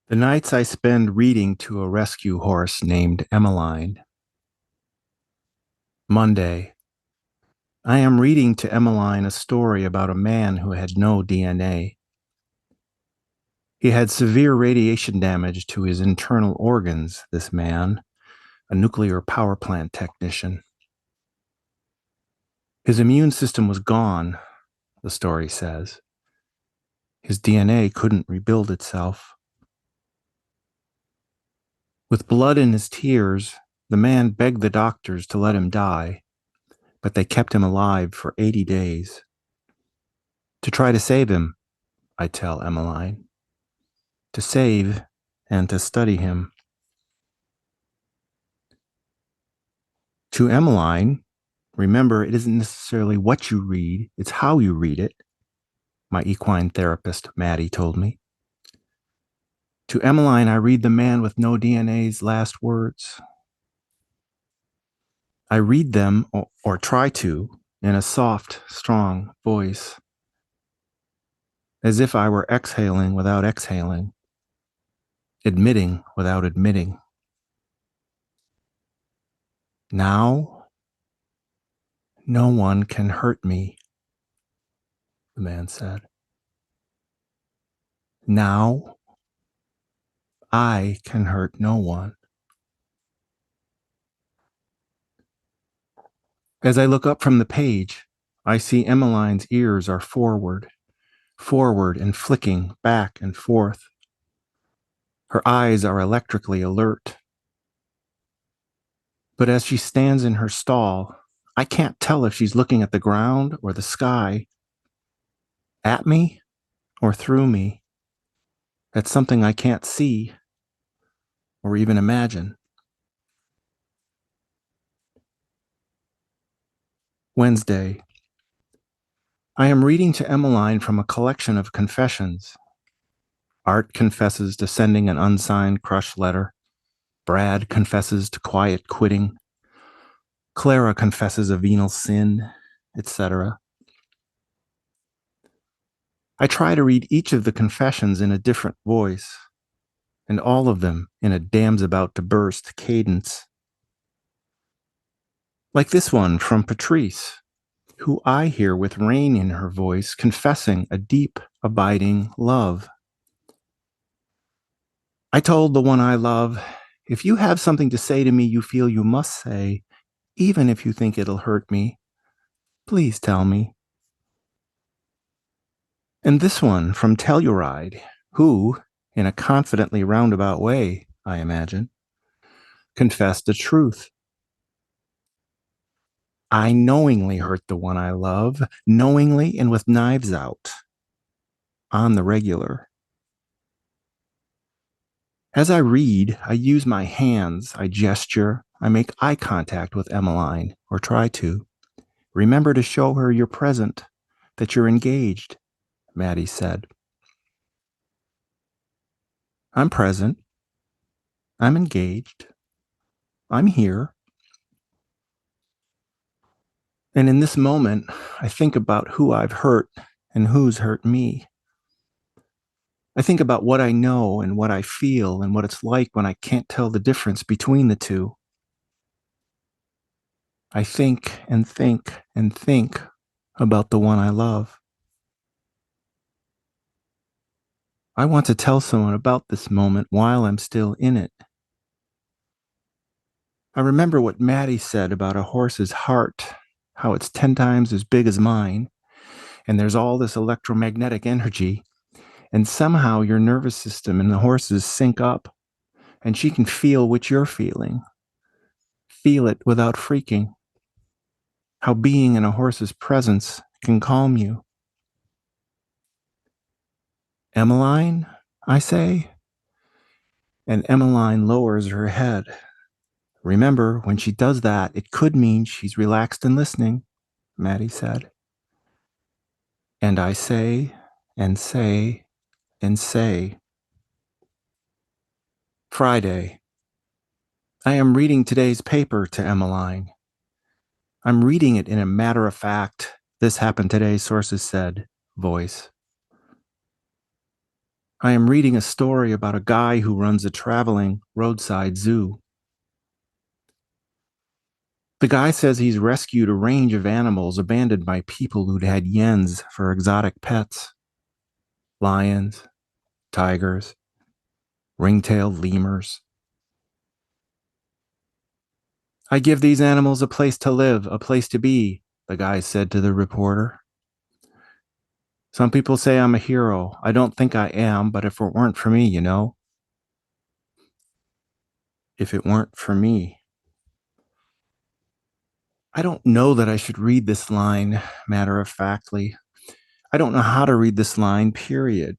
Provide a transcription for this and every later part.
The nights I spend reading to a rescue horse named Emmeline. Monday. I am reading to Emeline a story about a man who had no DNA. He had severe radiation damage to his internal organs, this man, a nuclear power plant technician. His immune system was gone, the story says. His DNA couldn't rebuild itself. With blood in his tears, the man begged the doctors to let him die, but they kept him alive for 80 days. To try to save him, I tell Emeline. To save and to study him. To Emeline, remember, it isn't necessarily what you read, it's how you read it, my equine therapist, Maddie, told me. To Emeline, I read the man with no DNA's last words. I read them, or try to, in a soft, strong voice, as if I were exhaling without exhaling, admitting without admitting. Now, no one can hurt me, the man said. Now, I can hurt no one. As I look up from the page, I see Emmeline's ears are forward and flicking back and forth. Her eyes are electrically alert. But as she stands in her stall, I can't tell if she's looking at the ground or the sky, at me or through me, at something I can't see or even imagine. Wednesday. I am reading to Emeline from a collection of confessions. Art confesses to sending an unsigned crush letter. Brad confesses to quiet quitting. Clara confesses a venal sin, etc. I try to read each of the confessions in a different voice, and all of them in a dam's about to burst cadence. Like this one from Patrice, who I hear with rain in her voice, confessing a deep, abiding love. I told the one I love, if you have something to say to me you feel you must say, even if you think it'll hurt me, please tell me. And this one from Telluride, who, in a confidently roundabout way, I imagine, confessed the truth. I knowingly hurt the one I love, knowingly and with knives out, on the regular. As I read, I use my hands, I gesture, I make eye contact with Emeline, or try to. Remember to show her you're present, that you're engaged, Maddie said. I'm present. I'm engaged. I'm here. And in this moment, I think about who I've hurt and who's hurt me. I think about what I know and what I feel and what it's like when I can't tell the difference between the two. I think and think and think about the one I love. I want to tell someone about this moment while I'm still in it. I remember what Maddie said about a horse's heart, how it's 10 times as big as mine, and there's all this electromagnetic energy, and somehow your nervous system and the horse's sync up, and she can feel what you're feeling. Feel it without freaking. How being in a horse's presence can calm you. Emeline, I say, and Emeline lowers her head. Remember, when she does that, it could mean she's relaxed and listening, Maddie said. And I say, and say, and say. Friday. I am reading today's paper to Emeline. I'm reading it in a matter-of-fact, this happened today, sources said, voice. I am reading a story about a guy who runs a traveling roadside zoo. The guy says he's rescued a range of animals abandoned by people who'd had yens for exotic pets: lions, tigers, ring-tailed lemurs. I give these animals a place to live, a place to be, the guy said to the reporter. Some people say I'm a hero. I don't think I am, but if it weren't for me, if it weren't for me. I don't know that I should read this line matter of factly. I don't know how to read this line, period.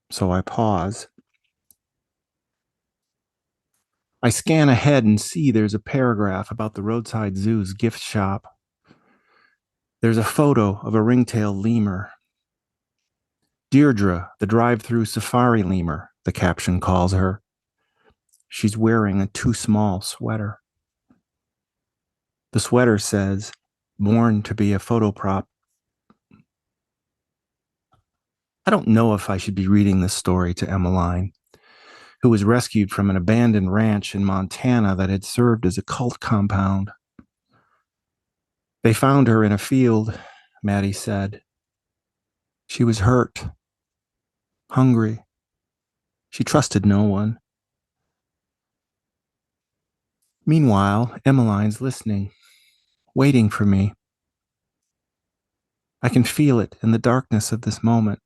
So I pause. I scan ahead and see there's a paragraph about the roadside zoo's gift shop. There's a photo of a ring-tailed lemur. Deirdre, the drive-through safari lemur, the caption calls her. She's wearing a too small sweater. The sweater says, "Born to be a photo prop." I don't know if I should be reading this story to Emeline, who was rescued from an abandoned ranch in Montana that had served as a cult compound. They found her in a field, Maddie said. She was hurt, hungry. She trusted no one. Meanwhile, Emmeline's listening, waiting for me. I can feel it in the darkness of this moment.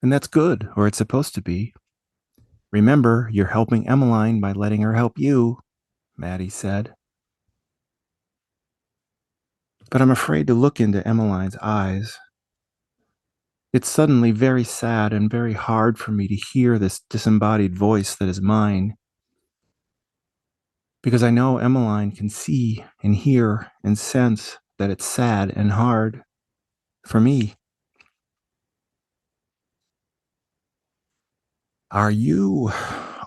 And that's good, or it's supposed to be. Remember, you're helping Emeline by letting her help you, Maddie said. But I'm afraid to look into Emmeline's eyes. It's suddenly very sad and very hard for me to hear this disembodied voice that is mine. Because I know Emeline can see and hear and sense that it's sad and hard for me. Are you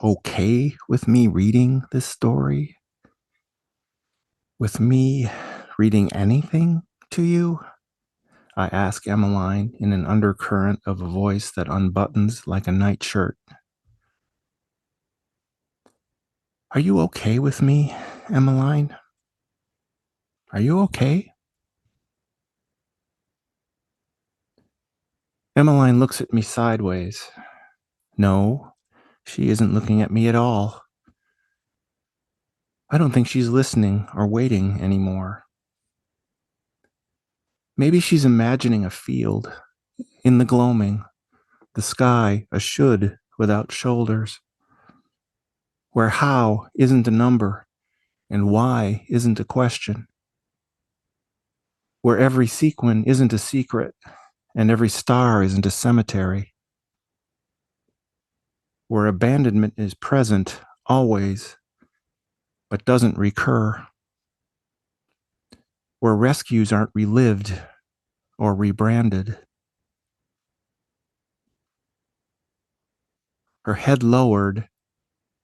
okay with me reading this story? With me reading anything to you? I ask Emeline in an undercurrent of a voice that unbuttons like a nightshirt. Are you okay with me, Emeline? Are you okay? Emeline looks at me sideways. No, she isn't looking at me at all. I don't think she's listening or waiting anymore. Maybe she's imagining a field in the gloaming, the sky a should without shoulders, where how isn't a number and why isn't a question, where every sequin isn't a secret and every star isn't a cemetery, where abandonment is present always but doesn't recur, where rescues aren't relived or rebranded. Her head lowered,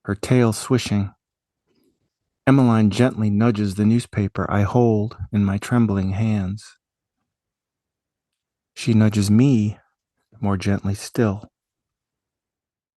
her tail swishing, Emeline gently nudges the newspaper I hold in my trembling hands. She nudges me more gently still.